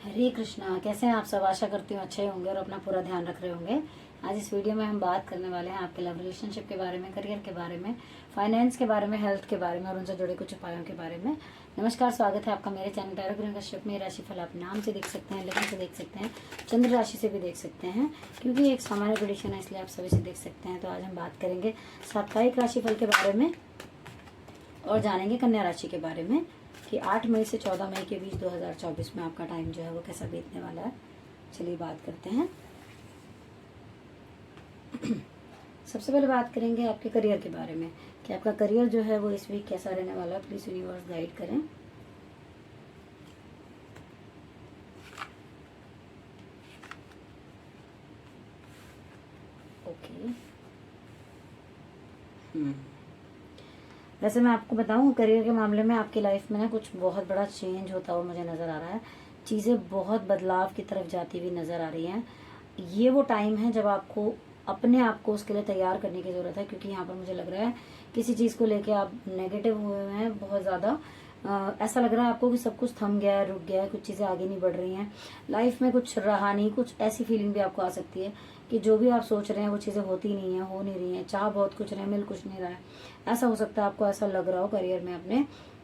हरे कृष्णा। कैसे हैं आप सब? आशा करती हूँ अच्छे होंगे और अपना पूरा ध्यान रख रहे होंगे। आज इस वीडियो में हम बात करने वाले हैं आपके लव रिलेशनशिप के बारे में, करियर के बारे में, फाइनेंस के बारे में, हेल्थ के बारे में और उनसे जुड़े कुछ उपायों के बारे में। नमस्कार, स्वागत है आपका मेरे चैनल टैरो ग्रह कश्यप में। राशिफल आप नाम से देख सकते हैं, लग्न से देख सकते हैं, चंद्र राशि से भी देख सकते हैं, क्योंकि एक सामान्य प्रेडिक्शन है इसलिए आप सभी से देख सकते हैं। तो आज हम बात करेंगे साप्ताहिक राशिफल के बारे में और जानेंगे कन्या राशि के बारे में कि 8 मई से 14 मई के बीच 2024 में आपका टाइम जो है वो कैसा बीतने वाला है। चलिए बात करते हैं। सबसे पहले बात करेंगे आपके करियर के बारे में कि आपका करियर जो है वो इस वीक कैसा रहने वाला है। प्लीज यूनिवर्स गाइड करें। ओके। वैसे मैं आपको बताऊं, करियर के मामले में आपकी लाइफ में ना कुछ बहुत बड़ा चेंज होता हुआ मुझे नजर आ रहा है। चीजें बहुत बदलाव की तरफ जाती हुई नजर आ रही हैं। ये वो टाइम है जब आपको अपने आप को उसके लिए तैयार करने की जरूरत है, क्योंकि यहाँ पर मुझे लग रहा है किसी चीज को लेके आप नेगेटिव हुए हैं बहुत ज्यादा। ऐसा लग रहा है आपको कि सब कुछ थम गया है, रुक गया है, कुछ चीजें आगे नहीं बढ़ रही हैं, लाइफ में कुछ रहा नहीं। कुछ ऐसी फीलिंग भी आपको आ सकती है कि जो भी आप सोच रहे हैं वो चीजें होती नहीं है, हो नहीं रही हैं, चाह बहुत कुछ रहे, मिल कुछ नहीं रहा है। ऐसा हो सकता है आपको ऐसा लग रहा हो करियर में अपने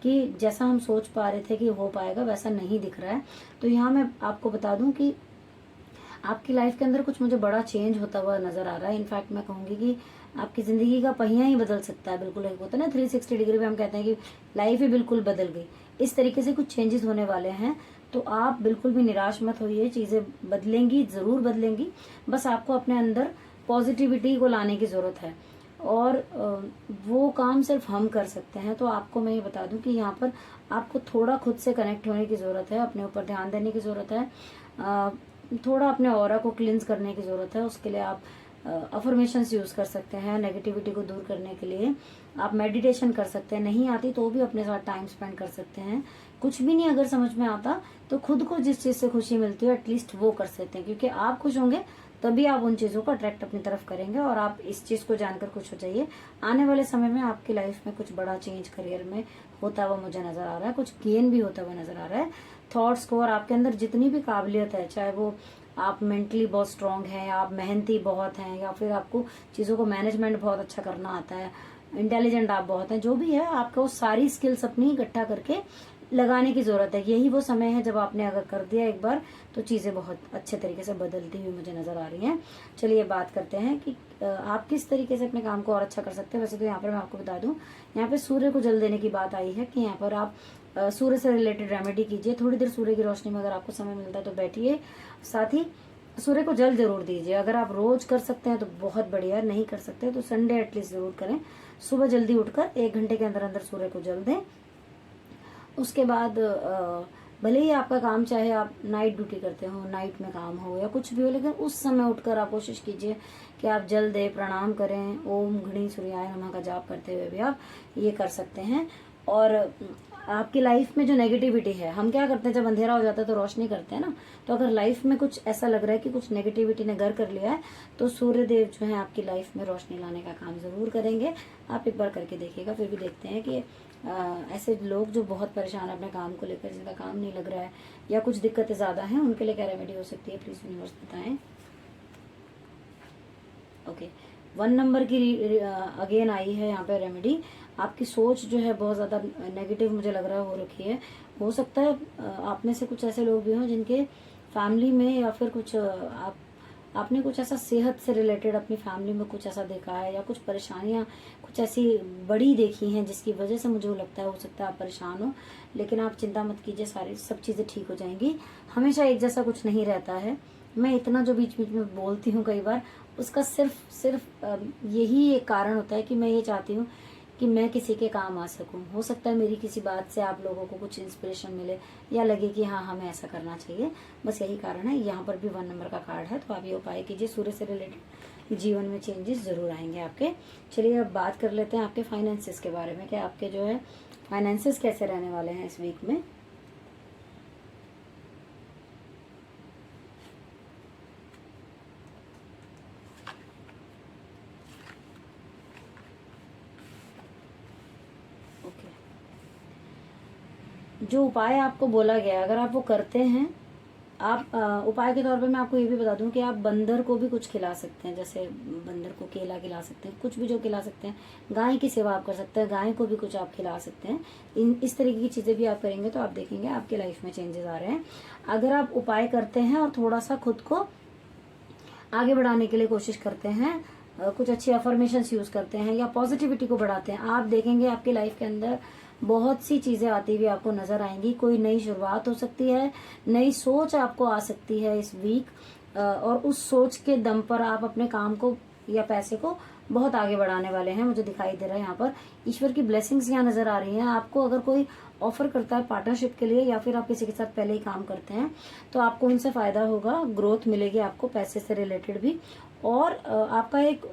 कि जैसा हम सोच पा रहे थे कि हो पाएगा वैसा नहीं दिख रहा है। तो यहाँ मैं आपको बता दूं कि आपकी लाइफ के अंदर कुछ मुझे बड़ा चेंज होता हुआ नजर आ रहा है। इनफैक्ट मैं कहूंगी कि आपकी जिंदगी का पहिया ही बदल सकता है। बिल्कुल एक होता है ना 360 डिग्री पे हम कहते हैं कि लाइफ ही बिल्कुल बदल गई। इस तरीके से कुछ चेंजेस होने वाले हैं। तो आप बिल्कुल भी निराश मत होइए, चीजें बदलेंगी, जरूर बदलेंगी। बस आपको अपने अंदर पॉजिटिविटी को लाने की जरूरत है और वो काम सिर्फ हम कर सकते हैं। तो आपको मैं ये बता दूं कि यहाँ पर आपको थोड़ा खुद से कनेक्ट होने की जरूरत है, अपने ऊपर ध्यान देने की जरूरत है, थोड़ा अपने ऑरा को क्लींस करने की जरूरत है। उसके लिए आप अफर्मेशंस यूज कर सकते हैं। नेगेटिविटी को दूर करने के लिए आप मेडिटेशन कर सकते हैं। नहीं आती तो भी अपने साथ टाइम स्पेंड कर सकते हैं। कुछ भी नहीं अगर समझ में आता तो खुद को जिस चीज से खुशी मिलती है एटलीस्ट वो कर सकते हैं, क्योंकि आप खुश होंगे तभी आप उन चीजों को अट्रैक्ट अपनी तरफ करेंगे। और आप इस चीज को जानकर खुश हो जाइए, आने वाले समय में आपकी लाइफ में कुछ बड़ा चेंज करियर में होता हुआ मुझे नजर आ रहा है, कुछ गेन भी होता हुआ नजर आ रहा है। थॉट्स को और आपके अंदर जितनी भी काबिलियत है, चाहे वो आप मेंटली बहुत स्ट्रांग हैं, आप मेहनती बहुत हैं, या फिर आपको चीजों को मैनेजमेंट बहुत अच्छा करना आता है, इंटेलिजेंट आप बहुत हैं, जो भी है आपको सारी स्किल्स अपनी इकट्ठा करके लगाने की जरूरत है। यही वो समय है जब आपने अगर कर दिया एक बार तो चीजें बहुत अच्छे तरीके से बदलती हुई मुझे नजर आ रही हैं। चलिए बात करते हैं कि आप किस तरीके से अपने काम को और अच्छा कर सकते हैं। वैसे तो यहाँ पर मैं आपको बता दूं, यहाँ पे सूर्य को जल देने की बात आई है कि यहाँ पर आप सूर्य से रिलेटेड रेमेडी कीजिए। थोड़ी देर सूर्य की रोशनी में अगर आपको समय मिलता है तो बैठिए, साथ ही सूर्य को जल जरूर दीजिए। अगर आप रोज कर सकते हैं तो बहुत बढ़िया, नहीं कर सकते तो संडे एटलीस्ट जरूर करें। सुबह जल्दी उठकर 1 घंटे के अंदर अंदर सूर्य को जल दें। उसके बाद भले ही आपका काम चाहे आप नाइट ड्यूटी करते हो, नाइट में काम हो या कुछ भी हो, लेकिन उस समय उठकर आप कोशिश कीजिए कि आप जल दे, प्रणाम करें, ओम घड़ी सूर्याय नमः का जाप करते हुए भी आप ये कर सकते हैं। और आपकी लाइफ में जो नेगेटिविटी है, हम क्या करते हैं जब अंधेरा हो जाता है तो रोशनी करते हैं ना। तो अगर लाइफ में कुछ ऐसा लग रहा है कि कुछ नेगेटिविटी ने घर कर लिया है तो सूर्य देव जो है आपकी लाइफ में रोशनी लाने का काम जरूर करेंगे। आप एक बार करके देखिएगा। फिर भी देखते हैं कि ऐसे लोग जो बहुत परेशान है अपने काम को लेकर, जिनका काम नहीं लग रहा है या कुछ दिक्कतें ज्यादा हैं, उनके लिए क्या रेमेडी हो सकती है, प्लीज यूनिवर्स बताएं। ओके, 1 नंबर की अगेन आई है यहाँ पे रेमेडी। आपकी सोच जो है बहुत ज्यादा नेगेटिव मुझे लग रहा है हो रखी है। हो सकता है आप में से कुछ ऐसे लोग भी हों जिनके फैमिली में या फिर कुछ आपने कुछ ऐसा सेहत से रिलेटेड अपनी फैमिली में कुछ ऐसा देखा है या कुछ परेशानियां कुछ ऐसी बड़ी देखी हैं जिसकी वजह से मुझे लगता है हो सकता है आप परेशान हो। लेकिन आप चिंता मत कीजिए, सारी सब चीजें ठीक हो जाएंगी। हमेशा एक जैसा कुछ नहीं रहता है। मैं इतना जो बीच बीच में बोलती हूँ कई बार, उसका सिर्फ यही एक कारण होता है कि मैं ये चाहती हूँ कि मैं किसी के काम आ सकूं। हो सकता है मेरी किसी बात से आप लोगों को कुछ इंस्पिरेशन मिले या लगे कि हाँ हमें ऐसा करना चाहिए। बस यही कारण है। यहाँ पर भी 1 नंबर का कार्ड है, तो आप ये उपाय कीजिए, सूर्य से रिलेटेड जीवन में चेंजेस जरूर आएंगे आपके। चलिए अब बात कर लेते हैं आपके फाइनेंसिस के बारे में कि आपके जो है फाइनेंसिस कैसे रहने वाले हैं इस वीक में। जो उपाय आपको बोला गया अगर आप वो करते हैं आप उपाय के तौर पे मैं आपको ये भी बता दूं कि आप बंदर को भी कुछ खिला सकते हैं, जैसे बंदर को केला खिला सकते हैं, कुछ भी जो खिला सकते हैं। गाय की सेवा आप कर सकते हैं, गाय को भी कुछ आप खिला सकते हैं। इस तरीके की चीजें भी आप करेंगे तो आप देखेंगे आपके लाइफ में चेंजेस आ रहे हैं। अगर आप उपाय करते हैं और थोड़ा सा खुद को आगे बढ़ाने के लिए कोशिश करते हैं, कुछ अच्छी अफर्मेशंस यूज करते हैं या पॉजिटिविटी को बढ़ाते हैं, आप देखेंगे आपकी लाइफ के अंदर बहुत सी चीजें आती हुई आपको नजर आएंगी। कोई नई शुरुआत हो सकती है, नई सोच आपको आ सकती है इस वीक, और उस सोच के दम पर आप अपने काम को या पैसे को बहुत आगे बढ़ाने वाले हैं। मुझे दिखाई दे रहा है यहाँ पर ईश्वर की ब्लेसिंग्स यहाँ नजर आ रही हैं। आपको अगर कोई ऑफर करता है पार्टनरशिप के लिए या फिर आप किसी के साथ पहले ही काम करते हैं तो आपको उनसे फायदा होगा, ग्रोथ मिलेगी आपको पैसे से रिलेटेड भी, और आपका एक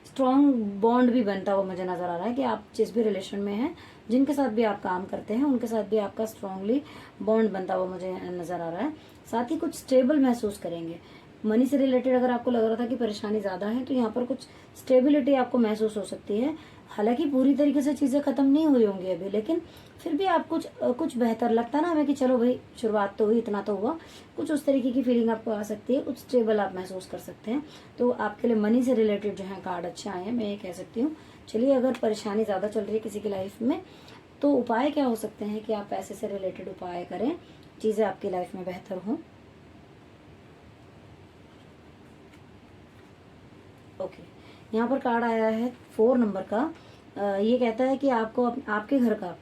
स्ट्रॉन्ग बॉन्ड भी बनता हुआ मुझे नजर आ रहा है कि आप जिस भी रिलेशन में हैं, जिनके साथ भी आप काम करते हैं, उनके साथ भी आपका स्ट्रांगली बॉन्ड बनता हुआ मुझे नजर आ रहा है। साथ ही कुछ स्टेबल महसूस करेंगे। मनी से रिलेटेड अगर आपको लग रहा था कि परेशानी ज्यादा है तो यहाँ पर कुछ स्टेबिलिटी आपको महसूस हो सकती है। हालांकि पूरी तरीके से चीजें खत्म नहीं हुई होंगी अभी, लेकिन फिर भी आप कुछ बेहतर लगता है ना हमें कि चलो भाई शुरुआत तो हुई, इतना तो हुआ, कुछ उस तरीके की फीलिंग आपको आ सकती है, कुछ स्टेबल आप महसूस कर सकते हैं। तो आपके लिए मनी से रिलेटेड जो है कार्ड अच्छे आए हैं, मैं ये कह सकती हूँ। चलिए, अगर परेशानी ज्यादा चल रही है किसी की लाइफ में तो उपाय क्या हो सकते हैं कि आप पैसे से रिलेटेड उपाय करें, चीजें आपकी लाइफ में बेहतर हों। ओके, यहाँ पर कार्ड आया है 4 नंबर का। ये कहता है कि आपको आपके घर का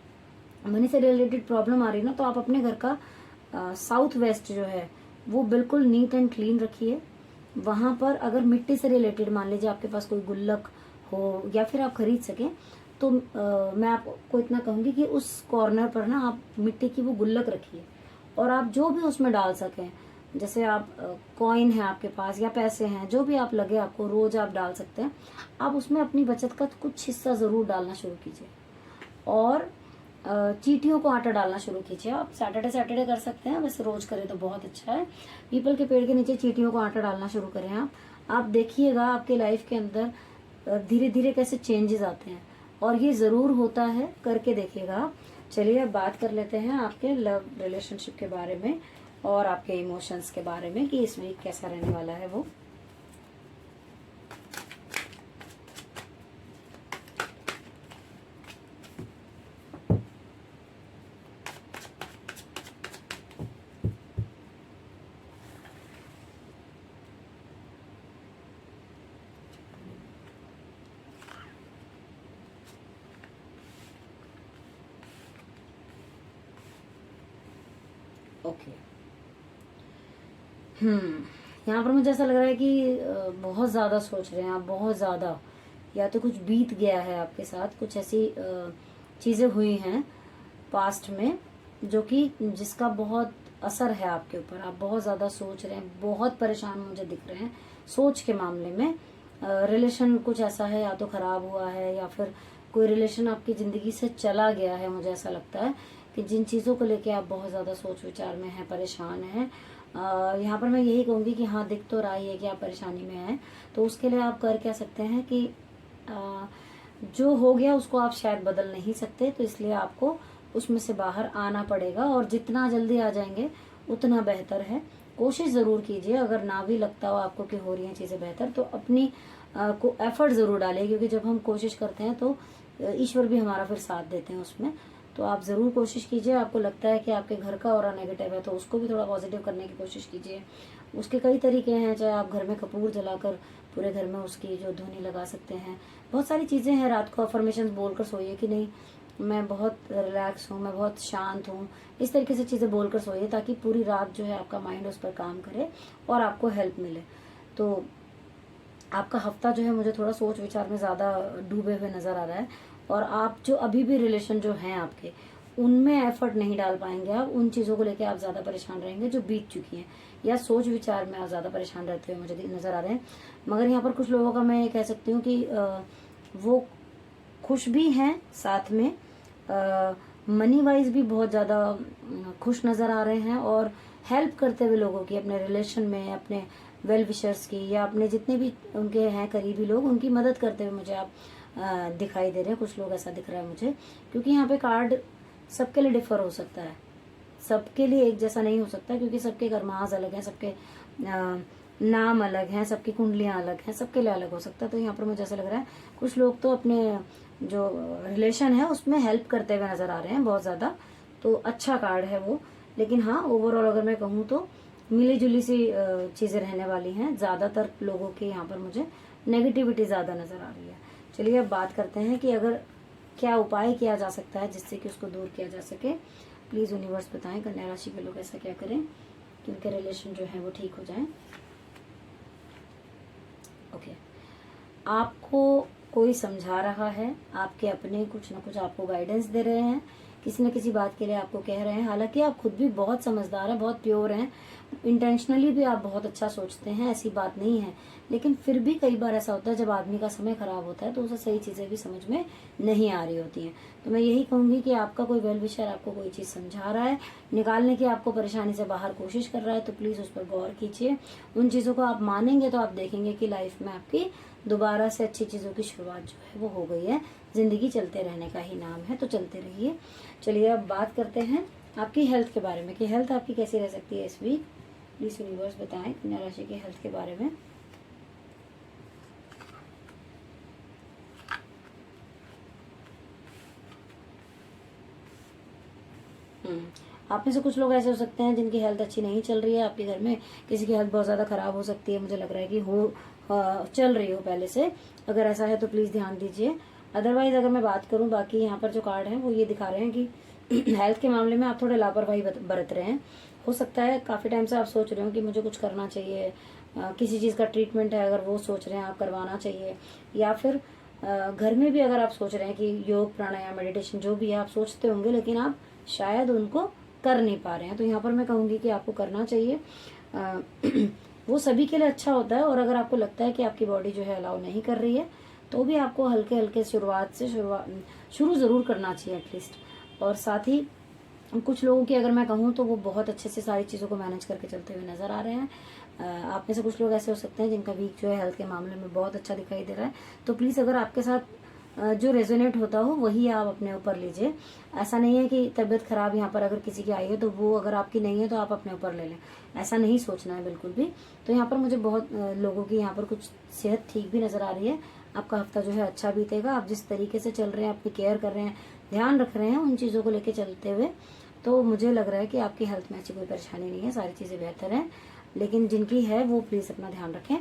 मनी से रिलेटेड प्रॉब्लम आ रही है ना, तो आप अपने घर का साउथ वेस्ट जो है वो बिल्कुल नीट एंड क्लीन रखिए। वहां पर अगर मिट्टी से रिलेटेड मान लीजिए आपके पास कोई गुल्लक हो या फिर आप खरीद सकें तो मैं आपको इतना कहूंगी कि उस कॉर्नर पर ना आप मिट्टी की वो गुल्लक रखिए, और आप जो भी उसमें डाल सकें, जैसे आप कॉइन है आपके पास या पैसे हैं, जो भी आप लगे आपको रोज आप डाल सकते हैं। आप उसमें अपनी बचत का कुछ हिस्सा जरूर डालना शुरू कीजिए, और चींटियों को आटा डालना शुरू कीजिए। आप सैटरडे कर सकते हैं, वैसे रोज करें तो बहुत अच्छा है। पीपल के पेड़ के नीचे चींटियों को आटा डालना शुरू करें आप देखिएगा आपके लाइफ के अंदर धीरे धीरे कैसे चेंजेस आते हैं, और ये जरूर होता है, करके देखिएगा आप। चलिए, अब बात कर लेते हैं आपके लव रिलेशनशिप के बारे में और आपके इमोशंस के बारे में कि इस वीक कैसा रहने वाला है वो। ओके, यहाँ पर मुझे ऐसा लग रहा है कि बहुत ज्यादा सोच रहे हैं आप, बहुत ज्यादा, या तो कुछ बीत गया है आपके साथ, कुछ ऐसी चीजें हुई हैं पास्ट में जो कि जिसका बहुत असर है आपके ऊपर। आप बहुत ज्यादा सोच रहे हैं, बहुत परेशान मुझे दिख रहे हैं सोच के मामले में। रिलेशन कुछ ऐसा है, या तो खराब हुआ है या फिर कोई रिलेशन आपकी जिंदगी से चला गया है। मुझे ऐसा लगता है कि जिन चीजों को लेके आप बहुत ज्यादा सोच विचार में हैं, परेशान हैं, यहाँ पर मैं यही कहूंगी कि हाँ, दिख तो रहा ही है कि आप परेशानी में हैं। तो उसके लिए आप कर क्या सकते हैं कि जो हो गया उसको आप शायद बदल नहीं सकते, तो इसलिए आपको उसमें से बाहर आना पड़ेगा, और जितना जल्दी आ जाएंगे उतना बेहतर है। कोशिश जरूर कीजिए, अगर ना भी लगता हो आपको कि हो रही हैं चीजें बेहतर, तो अपनी को एफर्ट जरूर डालिए, क्योंकि जब हम कोशिश करते हैं तो ईश्वर भी हमारा फिर साथ देते हैं उसमें। तो आप जरूर कोशिश कीजिए। आपको लगता है कि आपके घर का ऑरा नेगेटिव है तो उसको भी थोड़ा पॉजिटिव करने की कोशिश कीजिए। उसके कई तरीके हैं, चाहे आप घर में कपूर जलाकर पूरे घर में उसकी जो धुनी लगा सकते हैं, बहुत सारी चीजें हैं। रात को अफर्मेशन बोलकर सोइए कि नहीं, मैं बहुत रिलैक्स हूँ, मैं बहुत शांत हूँ, इस तरीके से चीजें बोलकर सोइए, ताकि पूरी रात जो है आपका माइंड उस पर काम करे और आपको हेल्प मिले। तो आपका हफ्ता जो है मुझे थोड़ा सोच विचार में ज्यादा डूबे हुए नजर आ रहा है, और आप जो अभी भी रिलेशन जो हैं आपके, उनमें एफर्ट नहीं डाल पाएंगे। आप उन चीजों को लेके आप ज्यादा परेशान रहेंगे जो बीत चुकी हैं, या सोच विचार में आप ज्यादा परेशान रहते हुए मुझे नजर आ रहे हैं। मगर यहाँ पर कुछ लोगों का मैं ये कह सकती हूँ कि वो खुश भी हैं, साथ में मनी वाइज भी बहुत ज्यादा खुश नजर आ रहे हैं, और हेल्प करते हुए लोगों की अपने रिलेशन में, अपने वेल विशर्स की, या अपने जितने भी उनके हैं करीबी लोग, उनकी मदद करते हुए मुझे आप दिखाई दे रहे हैं। कुछ लोग ऐसा दिख रहा है मुझे, क्योंकि यहाँ पे कार्ड सबके लिए डिफर हो सकता है। सबके लिए एक जैसा नहीं हो सकता, क्योंकि सबके कर्मास अलग हैं, सबके नाम अलग हैं, सबकी कुंडलियां अलग हैं, सबके लिए अलग हो सकता है। तो यहाँ पर मुझे ऐसा लग रहा है कुछ लोग तो अपने जो रिलेशन है उसमें हेल्प करते हुए नजर आ रहे हैं बहुत ज्यादा, तो अच्छा कार्ड है वो। लेकिन हाँ, ओवरऑल अगर मैं कहूँ तो मिली जुली सी चीजें रहने वाली हैं। ज्यादातर लोगों के यहाँ पर मुझे नेगेटिविटी ज्यादा नजर आ रही है। चलिए अब बात करते हैं कि अगर क्या उपाय किया जा सकता है जिससे कि उसको दूर किया जा सके। प्लीज यूनिवर्स बताएं कन्या राशि के लोग ऐसा क्या करें कि उनके रिलेशन जो है वो ठीक हो जाए। ओके, आपको कोई समझा रहा है, आपके अपने कुछ ना कुछ आपको गाइडेंस दे रहे हैं, किसी न किसी बात के लिए आपको कह रहे हैं। हालांकि आप खुद भी बहुत समझदार हैं, बहुत प्योर हैं, इंटेंशनली भी आप बहुत अच्छा सोचते हैं, ऐसी बात नहीं है। लेकिन फिर भी कई बार ऐसा होता है जब आदमी का समय खराब होता है तो उसे सही चीजें भी समझ में नहीं आ रही होती हैं। तो मैं यही कहूंगी कि आपका कोई वेल विशर आपको कोई चीज समझा रहा है, निकालने की आपको परेशानी से बाहर कोशिश कर रहा है, तो प्लीज उस पर गौर कीजिए। उन चीजों को आप मानेंगे तो आप देखेंगे कि लाइफ में आपकी दोबारा से अच्छी चीजों की शुरुआत जो है वो हो गई है। जिंदगी चलते रहने का ही नाम है, तो चलते रहिए। चलिए अब बात करते हैं आपकी हेल्थ के बारे में कि हेल्थ आपकी कैसी रह सकती है इस वीक। प्लीज यूनिवर्स बताएं कन्या राशि की हेल्थ के बारे में। आप में से कुछ लोग ऐसे हो सकते हैं जिनकी हेल्थ अच्छी नहीं चल रही है। आपके घर में किसी की हेल्थ बहुत ज्यादा खराब हो सकती है, मुझे लग रहा है कि चल रही हो पहले से। अगर ऐसा है तो प्लीज ध्यान दीजिए। अदरवाइज अगर मैं बात करूं, बाकी यहाँ पर जो कार्ड हैं वो ये दिखा रहे हैं कि हेल्थ के मामले में आप थोड़े लापरवाही बरत रहे हैं। हो सकता है काफी टाइम से आप सोच रहे हो कि मुझे कुछ करना चाहिए, किसी चीज का ट्रीटमेंट है अगर वो सोच रहे हैं आप करवाना चाहिए, या फिर घर में भी अगर आप सोच रहे हैं कि योग प्राणायाम मेडिटेशन जो भी है आप सोचते होंगे, लेकिन आप शायद उनको कर नहीं पा रहे हैं। तो यहाँ पर मैं कहूंगी कि आपको करना चाहिए। वो सभी के लिए अच्छा होता है। और अगर आपको लगता है कि आपकी बॉडी जो है अलाउ नहीं कर रही है तो भी आपको हल्के हल्के शुरू जरूर करना चाहिए एटलीस्ट। और साथ ही कुछ लोगों की अगर मैं कहूँ तो वो बहुत अच्छे से सारी चीजों को मैनेज करके चलते हुए नजर आ रहे हैं। आप में से कुछ लोग ऐसे हो सकते हैं जिनका वीक जो है हेल्थ के मामले में बहुत अच्छा दिखाई दे रहा है। तो प्लीज अगर आपके साथ जो रेजोनेट होता हो वही आप अपने ऊपर लीजिए। ऐसा नहीं है कि तबीयत खराब यहाँ पर अगर किसी की आई है तो वो अगर आपकी नहीं है तो आप अपने ऊपर ले लें, ऐसा नहीं सोचना है बिल्कुल भी। तो यहाँ पर मुझे बहुत लोगों की यहाँ पर कुछ सेहत ठीक भी नजर आ रही है। आपका हफ्ता जो है अच्छा बीतेगा। आप जिस तरीके से चल रहे हैं, अपनी केयर कर रहे हैं, ध्यान रख रहे हैं उन चीजों को लेकर चलते हुए, तो मुझे लग रहा है कि आपकी हेल्थ में ऐसी कोई परेशानी नहीं है, सारी चीजें बेहतर हैं। लेकिन जिनकी है वो प्लीज अपना ध्यान रखें।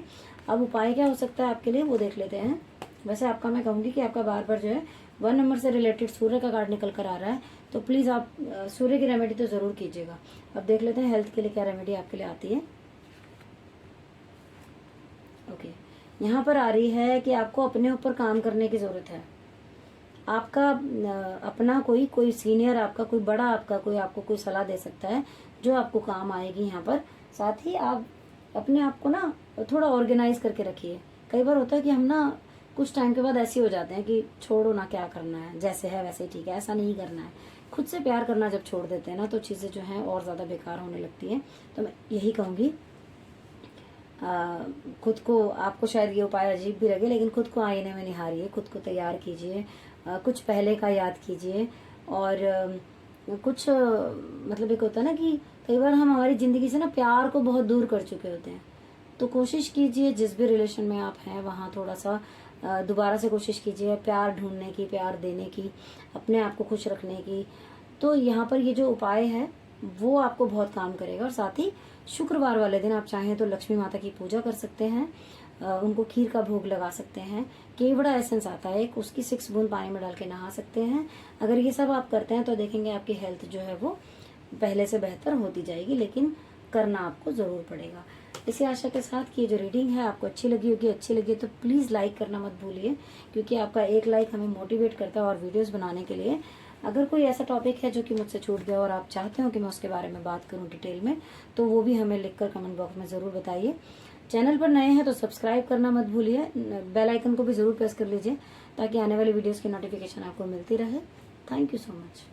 अब उपाय क्या हो सकता है आपके लिए वो देख लेते हैं। वैसे आपका मैं कहूंगी कि आपका बार बार जो है 1 नंबर से रिलेटेड सूर्य का कार्ड निकल कर आ रहा है, तो प्लीज आप सूर्य की रेमेडी तो जरूर कीजिएगा। अब देख लेते हैं हेल्थ के लिए क्या रेमेडी आपके लिए आती है। ओके, यहाँ पर आ रही है कि आपको अपने ऊपर काम करने की जरूरत है। आपका अपना कोई सीनियर, आपका कोई बड़ा, आपका कोई आपको कोई सलाह दे सकता है जो आपको काम आएगी यहाँ पर। साथ ही आप अपने आप को ना थोड़ा ऑर्गेनाइज करके रखिए। कई बार होता है कि हम ना कुछ टाइम के बाद ऐसे हो जाते हैं कि छोड़ो ना, क्या करना है, जैसे है वैसे ही ठीक है, ऐसा नहीं करना है। खुद से प्यार करना जब छोड़ देते हैं ना तो चीजें जो हैं और ज्यादा बेकार होने लगती हैं। तो मैं यही कहूंगी, खुद को, आपको शायद ये उपाय अजीब भी लगे लेकिन खुद को आईने में निहारिए, खुद को तैयार कीजिए, कुछ पहले का याद कीजिए। और कुछ मतलब एक होता है ना कि कई बार हम हमारी जिंदगी से ना प्यार को बहुत दूर कर चुके होते हैं। तो कोशिश कीजिए जिस भी रिलेशन में आप हैं वहाँ थोड़ा सा दोबारा से कोशिश कीजिए प्यार ढूंढने की, प्यार देने की, अपने आप को खुश रखने की। तो यहाँ पर ये जो उपाय है वो आपको बहुत काम करेगा। और साथ ही शुक्रवार वाले दिन आप चाहें तो लक्ष्मी माता की पूजा कर सकते हैं, उनको खीर का भोग लगा सकते हैं। केवड़ा एसेंस आता है एक, उसकी 6 बूंद पानी में डाल के नहा सकते हैं। अगर ये सब आप करते हैं तो देखेंगे आपकी हेल्थ जो है वो पहले से बेहतर होती जाएगी, लेकिन करना आपको जरूर पड़ेगा। इसी आशा के साथ कि ये जो रीडिंग है आपको अच्छी लगी होगी, अच्छी लगी तो प्लीज लाइक करना मत भूलिए, क्योंकि आपका एक लाइक हमें मोटिवेट करता है और वीडियोस बनाने के लिए। अगर कोई ऐसा टॉपिक है जो कि मुझसे छूट गया और आप चाहते हो कि मैं उसके बारे में बात करूं डिटेल में, तो वो भी हमें लिखकर कमेंट बॉक्स में जरूर बताइए। चैनल पर नए हैं तो सब्सक्राइब करना मत भूलिए, बेल आइकन को भी जरूर प्रेस कर लीजिए ताकि आने वाली वीडियोस की नोटिफिकेशन आपको मिलती रहे। Thank you so much.